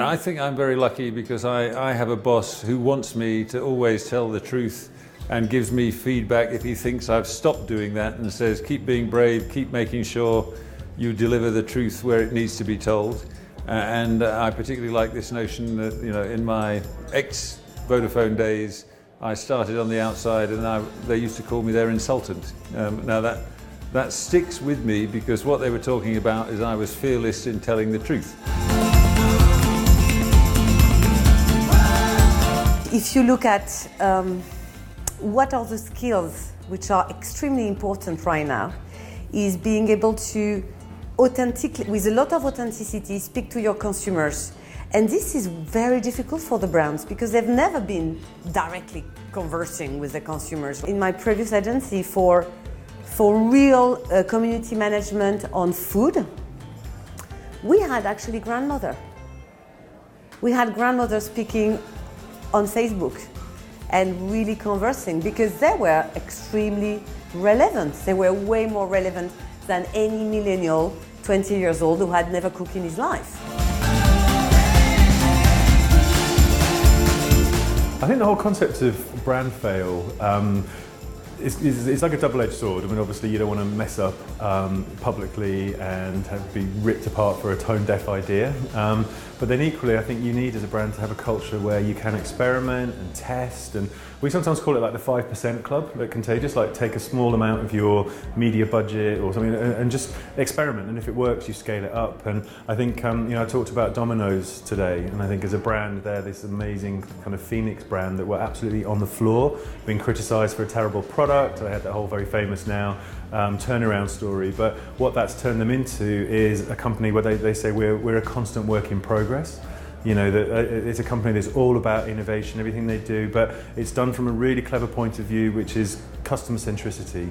I think I'm very lucky because I have a boss who wants me to always tell the truth and gives me feedback if he thinks I've stopped doing that, and says, keep being brave, keep making sure you deliver the truth where it needs to be told. And I particularly like this notion that, in my ex-Vodafone days, I started on the outside and they used to call me their insultant. Now that sticks with me because what they were talking about is I was fearless in telling the truth. If you look at what are the skills which are extremely important right now, is being able to authentically, with a lot of authenticity, speak to your consumers. And this is very difficult for the brands because they've never been directly conversing with the consumers. In my previous agency for real community management on food, we had actually grandmother. We had grandmother speaking on Facebook and really conversing because they were extremely relevant. They were way more relevant than any millennial 20 years old who had never cooked in his life. I think the whole concept of brand fail it's like a double-edged sword. I mean, obviously you don't want to mess up publicly and be ripped apart for a tone-deaf idea. But then equally, I think you need as a brand to have a culture where you can experiment and test. And we sometimes call it like the 5% club at Contagious, like take a small amount of your media budget or something and just experiment. And if it works, you scale it up. And I think, I talked about Domino's today. And I think as a brand, they're this amazing kind of Phoenix brand that were absolutely on the floor, being criticized for a terrible product. I had that whole very famous now turnaround story, but what that's turned them into is a company where they say we're a constant work in progress. It's a company that's all about innovation, everything they do, but it's done from a really clever point of view, which is customer centricity.